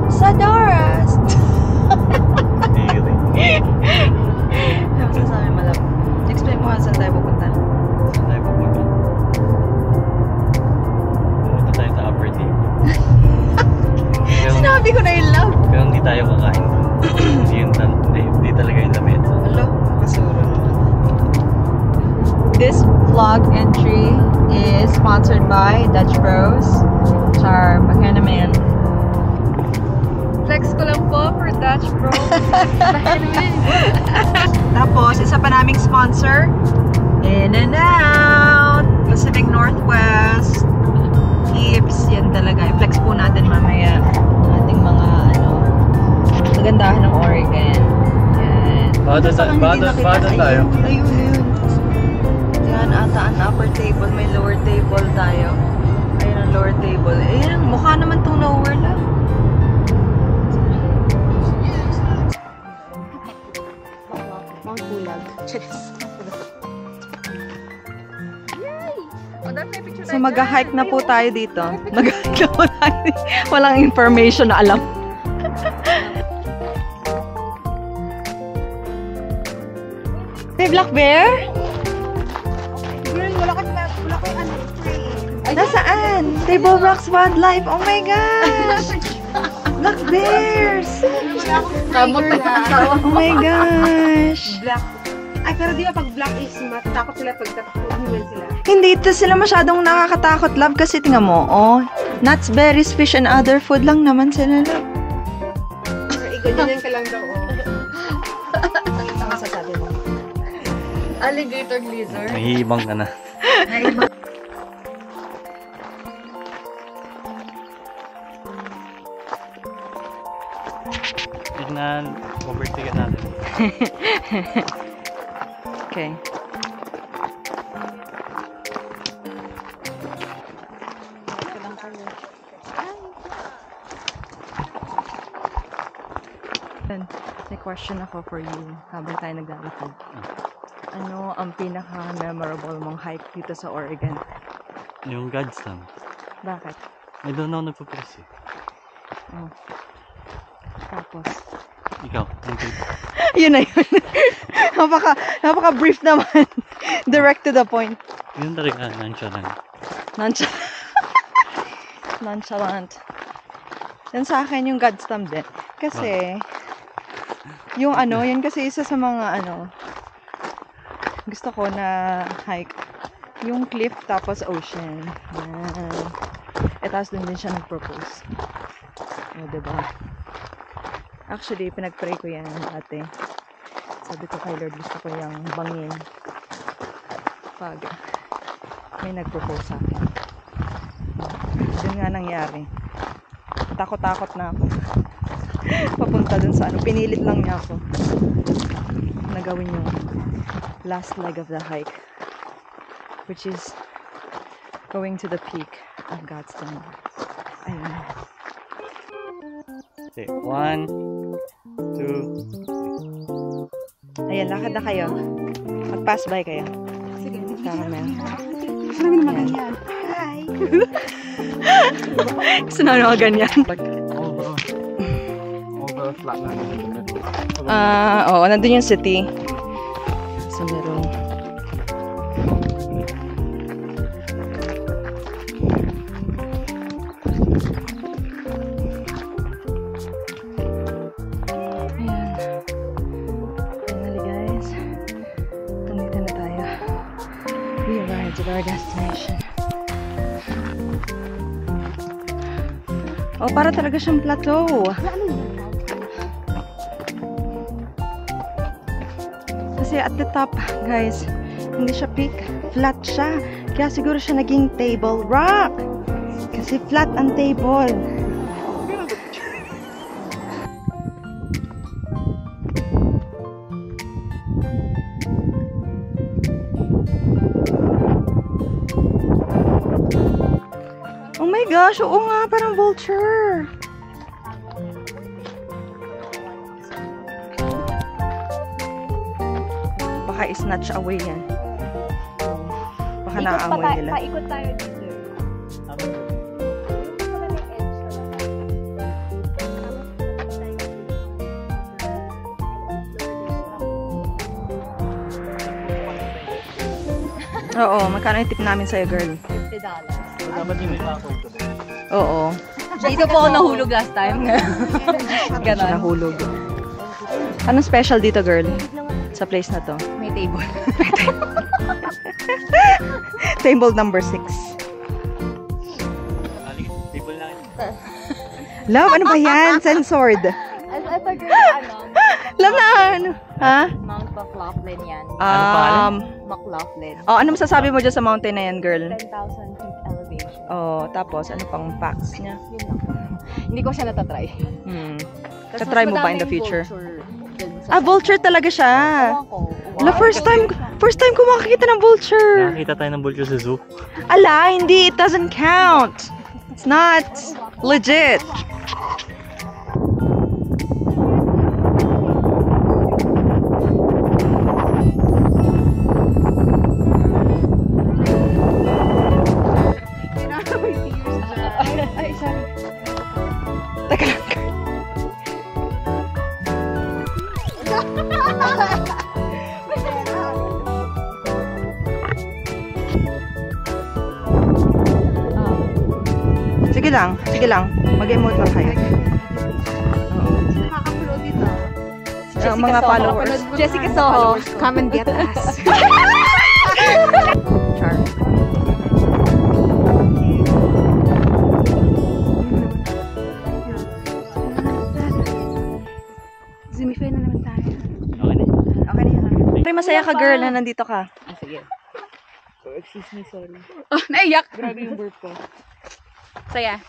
Sa Doras! Ano sasabi mo lang? Explain mo nga saan tayo pupunta. Saan tayo pupunta? Pupunta tayo sa upper deck. Sinabi ko na yung love! Pero hindi tayo kakain doon. Hindi talaga yung lamesa. Hello? Kasuro naman. This vlog entry is sponsored by Dutch Bros. Char, baka naman. Flex ko lang po for Dutch Bros. Tapos, isa pa naming sponsor, In-N-Out, Pacific Northwest, Hips, yan talaga. I-flex po natin mamaya ang ating mga, magandahan ng Oregon. Yan. Bata tayo. Ayun. Yan, ata ang upper table, may lower table tayo. Ayun ang lower table. Ayun, mukha naman itong lower lang. Mga kulag. So mag-hike na po tayo dito. Mag-hike na po tayo. Walang information na alam. Hey, Black Bear? Wala ko yung Nasaan? Table Rocks Wildlife. Oh my gosh! Black Bears! Kamot na kasawa. Oh my gosh! Black. Ay, pero di ba pag black is matatakot sila pag tatakot sila. Hindi ito sila masyadong nakakatakot, love, kasi tingnan mo, nuts, berries, fish, and other food lang naman sila, love. Iganyan ka lang daw, Ano masasabi mo? Alligator lizard. Nahihibang ka na. Tignan, overticket natin. Okay. May question ako for you habang tayo naglalakad. Ano ang pinaka-memorable mong hike dito sa Oregon? Yung God's lang. Bakit? I don't know, nagpo-press eh. Oh. Tapos? Ikaw, Yun na yun. Napaka-brief naman. Direct to the point. yun talaga, nonchalant. Nonchalant. Yan sa akin yung God's thumb din. Kasi, yung yan kasi isa sa mga gusto ko na hike. Yung cliff tapos ocean. Yan. Tapos dun din siya nag-propose. Diba? Actually, pinag-pray ko yan dati. Sabi ko kay Lord, gusto ko yung bangin pag may nag-propose sa akin. Doon nga nangyari. Takot-takot na ako. Papunta dun sa pinilit lang niya ako na gawin yung last leg of the hike, which is going to the peak of God's Thumb. Ayun. Okay, 1, 2. Ayan, lakad na kayo. Mag-pass by kayo. Sige, Caramel. Sabi naman ganyan. Hi! Gusto na mga ganyan. Like, over flatland. Oo, nandun yung city. Sa meron. Our destination. Oh, para talaga siyang plateau. Kasi at the top, guys, hindi siya peak, flat siya. Kaya siguro siya naging table rock. Kasi flat ang table. Oh my gosh, oo nga, parang vulture. Baka i-snatch away yan. Baka naaamoy nila. Paikot tayo dito. Oo, magkano yung tip namin sa'yo, girl? $50. Dapat yung may ako ito. Oo. Dito po ako nahulog last time. Ganon. Nahulog. Anong special dito, girl? Sa place na to? May table. Table number 6. Table lang. Love, ano ba yan? Censored. Ito girl, Love na ano? Ha? Mount McLaughlin yan. McLaughlin. Oh, ano masasabi mo dyan sa mountain na yan, girl? 10,000 feet elevation. Oh, tapos ano pang facts niya? Yun lang. Hindi ko siya natatry. So, try mo ba in the future? Ah, Vulture talaga siya. Ala, first time ko makakita ng vulture. Nakakita tayo ng vulture sa zoo. Ala, hindi. It doesn't count. It's not legit. Ay, sorry. Teka lang. Sige lang, sige lang. Mag-emote lang kayo. Nakaka-upload dito. Ang mga followers. Jessica Soho. Come and get us. Char. Zumify na naman tayo. Okay na. Okay na yan. Pero masaya ka, girl, na nandito ka. Ah, sige. Excuse me, sorry. Oh, naiyak. Grabe yung burp ko. Saya.